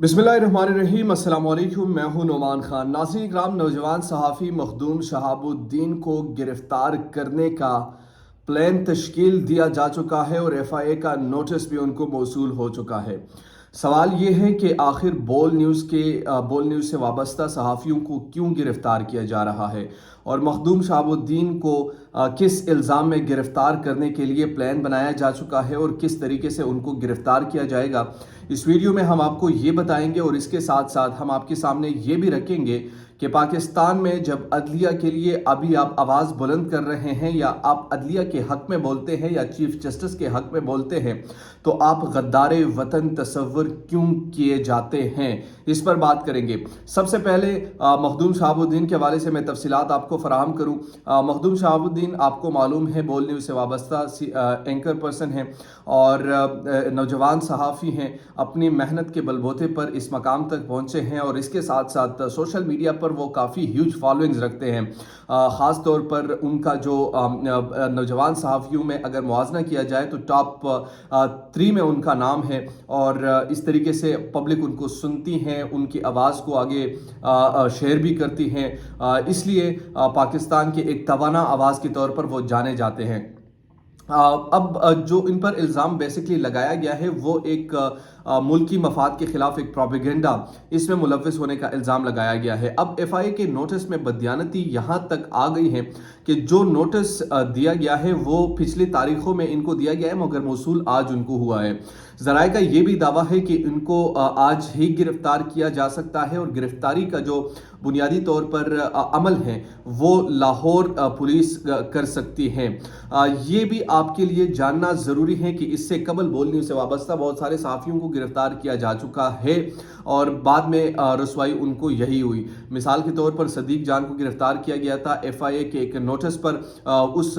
बिस्मिल्लाहिर्रहमानिर्रहीम अस्सलाम वालेकुम। मैं हूं नोमान खान। नाज़रीन इकराम, नौजवान सहाफ़ी मखदूम शहाबुद्दीन को गिरफ़्तार करने का प्लान तश्कील दिया जा चुका है और एफआईए का नोटिस भी उनको मौसूल हो चुका है। सवाल ये है कि आखिर बोल न्यूज़ से वाबस्ता सहाफ़ियों को क्यों गिरफ़्तार किया जा रहा है और मखदूम शहाबुद्दीन को किस इल्ज़ाम में गिरफ़्तार करने के लिए प्लान बनाया जा चुका है और किस तरीके से उनको गिरफ़्तार किया जाएगा। इस वीडियो में हम आपको ये बताएंगे और इसके साथ साथ हम आपके सामने ये भी रखेंगे कि पाकिस्तान में जब अदलिया के लिए अभी आप आवाज़ बुलंद कर रहे हैं या आप अदलिया के हक़ में बोलते हैं या चीफ जस्टिस के हक़ में बोलते हैं तो आप गद्दारे वतन तस्वर क्यों किए जाते हैं, इस पर बात करेंगे। सबसे पहले मखदूम शहाबुद्दीन के हवाले से मैं तफसीलात आपको फराहम करूँ। मखदूम शहाबुद्दीन आपको मालूम है बोल न्यूज़ से वाबस्ता एंकर पर्सन हैं और नौजवान सहाफ़ी हैं। अपनी मेहनत के बलबूते पर इस मकाम तक पहुँचे हैं और इसके साथ साथ सोशल मीडिया पर वो काफ़ी ह्यूज फॉलोइंग्स रखते हैं। ख़ास तौर पर उनका जो नौजवान सहाफ़ियों में अगर मुआवजा किया जाए तो टॉप 3 में उनका नाम है और इस तरीके से पब्लिक उनको सुनती हैं, उनकी आवाज़ को आगे शेयर भी करती हैं। इसलिए पाकिस्तान के एक तवाना आवाज़ के तौर पर वो जाने जाते हैं। अब जो इन पर इल्ज़ाम बेसिकली लगाया गया है वो एक मुल्की मफाद के खिलाफ एक प्रोपेगेंडा इसमें मुलव्वस होने का इल्ज़ाम लगाया गया है। अब एफआईए के नोटिस में बदयानती यहाँ तक आ गई है कि जो नोटिस दिया गया है वो पिछली तारीखों में इनको दिया गया है मगर मौसूल आज उनको हुआ है। ज़राए का ये भी दावा है कि इनको आज ही गिरफ्तार किया जा सकता है और गिरफ्तारी का जो बुनियादी तौर पर अमल है वो लाहौर पुलिस कर सकती है। ये भी आपके लिए जानना ज़रूरी है कि इससे कबल बोल न्यूज़ से वाबस्ता बहुत सारे सहाफ़ियों को गिरफ्तार किया जा चुका है और बाद में रसवाई उनको यही हुई। मिसाल के तौर पर सदीक जान को गिरफ्तार किया गया था एफआईए के एक नोटिस पर। उस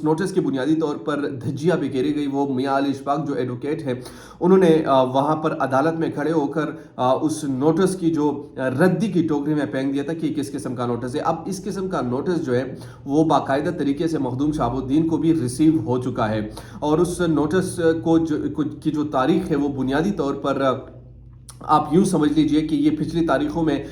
नोटिस के बुनियादी तौर पर धज्जियाँ बिखेरी गई। वो मियां अली इशफाक जो एडवोकेट है उन्होंने वहाँ पर अदालत में खड़े होकर उस नोटिस की जो रद्दी की टोकरी में फेंक दिया था कि किस किस्म का नोटिस है। अब इस किस्म का नोटिस जो है वो बाकायदा तरीके से मखदूम शहाबुद्दीन को भी रिसीव हो चुका है और उस नोटिस की जो तारीख है वो बुनियादी तौर पर आप यूँ समझ लीजिए कि ये पिछली तारीखों में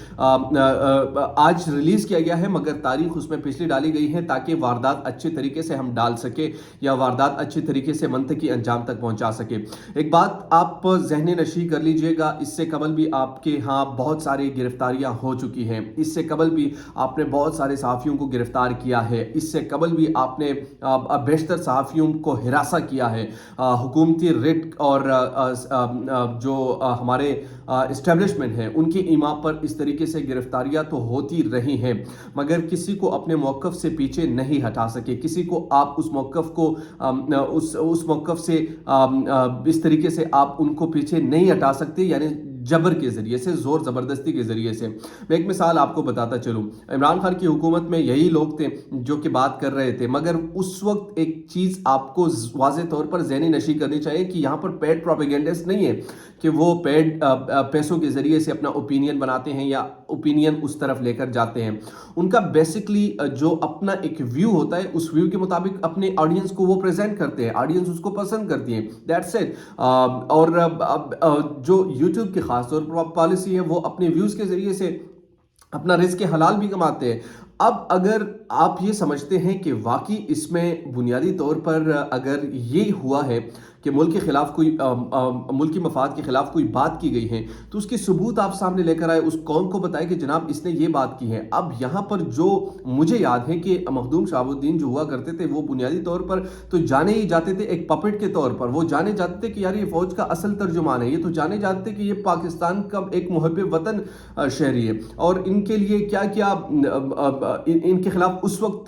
आज रिलीज़ किया गया है मगर तारीख उसमें पिछली डाली गई है ताकि वारदात अच्छे तरीके से हम डाल सके या वारदात अच्छे तरीके से मंतकी अंजाम तक पहुंचा सके। एक बात आप जहनी नशी कर लीजिएगा, इससे कबल भी आपके यहाँ बहुत सारी गिरफ्तारियाँ हो चुकी हैं। इससे कबल भी आपने बहुत सारे सहाफ़ियों को गिरफ्तार किया है। इससे कबल भी आपने बेशतर सहाफ़ियों को हिरासा किया है। हुकूमती रिट और जो हमारे इस्टेब्लिशमेंट है उनकी इमा पर इस तरीके से गिरफ्तारियां तो होती रही हैं मगर किसी को अपने मौक़िफ़ से पीछे नहीं हटा सके। किसी को आप उस मौक़िफ़ को उस मौक़िफ़ से इस तरीके से आप उनको पीछे नहीं हटा सकते, यानी जबर के ज़रिए से, ज़ोर ज़बरदस्ती के ज़रिए से। मैं एक मिसाल आपको बताता चलूँ। इमरान खान की हुकूमत में यही लोग थे जो कि बात कर रहे थे मगर उस वक्त एक चीज़ आपको वाज़े तौर पर ज़हनी नशी करनी चाहिए कि यहाँ पर पेड प्रोपेगेंडिस्ट नहीं है कि वो पेड पैसों के ज़रिए से अपना ओपिनियन बनाते हैं या ओपिनियन उस तरफ लेकर जाते हैं। उनका बेसिकली जो अपना एक व्यू होता है उस व्यू के मुताबिक अपने ऑडियंस को वो प्रेजेंट करते हैं, ऑडियंस उसको पसंद करती है, दैट्स इट। और जो यूट्यूब की खास तौर पर पॉलिसी है वो अपने व्यूज़ के ज़रिए से अपना रिज़्क़ हलाल भी कमाते हैं। अब अगर आप ये समझते हैं कि वाकई इसमें बुनियादी तौर पर अगर ये हुआ है कि मुल्क के खिलाफ कोई मुल्क की मफाद के खिलाफ कोई बात की गई है तो उसकी सबूत आप सामने लेकर आए, उस कौम को बताए कि जनाब इसने ये बात की है। अब यहाँ पर जो मुझे याद है कि मखदूम शहाबुद्दीन जो हुआ करते थे वो बुनियादी तौर पर तो जाने ही जाते थे एक पपेट के तौर पर। वो जाने जाते थे कि यार ये फ़ौज का असल तर्जुमान है, ये तो जाने जाते थे कि ये पाकिस्तान का एक मुहब्बे वतन शहरी है और इनके लिए क्या क्या इनके खिलाफ उस वक्त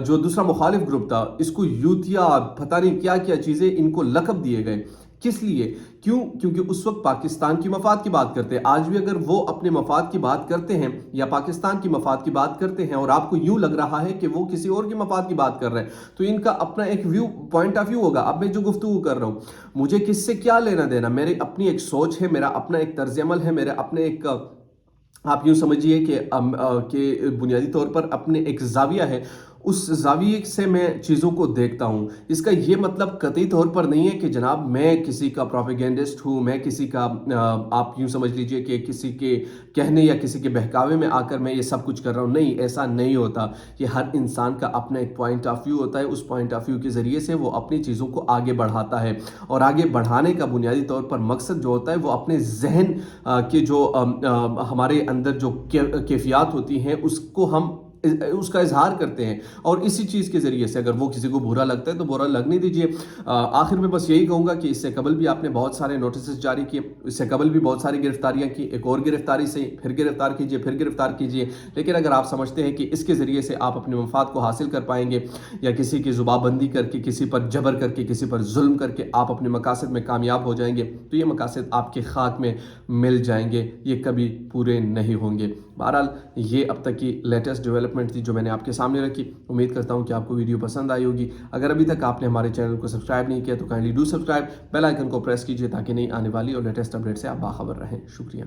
जो दूसरा मुखालिफ ग्रुप था इसको यूतिया पता नहीं क्या क्या चीज़ें इनको लक़ब दिए गए। किस लिए? क्यों? क्योंकि उस वक्त पाकिस्तान की मफाद की बात करते हैं। आज भी अगर वो अपने मफाद की बात करते हैं या पाकिस्तान की मफाद की बात करते हैं और आपको यूं लग रहा है कि वो किसी और की मफाद की बात कर रहे हैं तो इनका अपना एक व्यू पॉइंट ऑफ व्यू होगा। अब मैं जो गुफ्तगू कर रहा हूँ मुझे किससे क्या लेना देना, मेरी अपनी एक सोच है, मेरा अपना एक तर्ज अमल है, मेरे अपने एक आप यूँ समझिए कि बुनियादी तौर पर अपने एक ज़ाविया है उस ज़ाविये से मैं चीज़ों को देखता हूँ। इसका ये मतलब कतई तौर पर नहीं है कि जनाब मैं किसी का प्रोपेगेंडिस्ट हूँ, मैं किसी का आप यूँ समझ लीजिए कि किसी के कहने या किसी के बहकावे में आकर मैं ये सब कुछ कर रहा हूँ। नहीं, ऐसा नहीं होता। ये हर इंसान का अपना एक पॉइंट ऑफ व्यू होता है, उस पॉइंट ऑफ व्यू के ज़रिए से वो अपनी चीज़ों को आगे बढ़ाता है, और आगे बढ़ाने का बुनियादी तौर पर मकसद जो होता है वो अपने जहन के जो हमारे अंदर जो कैफियत होती हैं उसको हम उसका इजहार करते हैं, और इसी चीज़ के ज़रिए से अगर वो किसी को बुरा लगता है तो बुरा लगने दीजिए। आखिर में बस यही कहूँगा कि इससे कबल भी आपने बहुत सारे नोटिस जारी किए, इससे कबल भी बहुत सारी गिरफ्तारियाँ की, एक और गिरफ्तारी से फिर गिरफ्तार कीजिए, फिर गिरफ्तार कीजिए। लेकिन अगर आप समझते हैं कि इसके ज़रिए से आप अपने मफाद को हासिल कर पाएंगे, या किसी की ज़ुबाबंदी करके, किसी पर जबर करके, किसी पर जुल्म करके आप अपने मकासद में कामयाब हो जाएंगे, तो ये मकासद आपके खाक में मिल जाएंगे, ये कभी पूरे नहीं होंगे। बहरहाल ये अब तक की लेटेस्ट डेवलपमेंट थी जो मैंने आपके सामने रखी। उम्मीद करता हूँ कि आपको वीडियो पसंद आई होगी। अगर अभी तक आपने हमारे चैनल को सब्सक्राइब नहीं किया तो kindly do subscribe, bell icon को प्रेस कीजिए ताकि नई आने वाली और लेटेस्ट अपडेट से आप बाखबर रहें। शुक्रिया।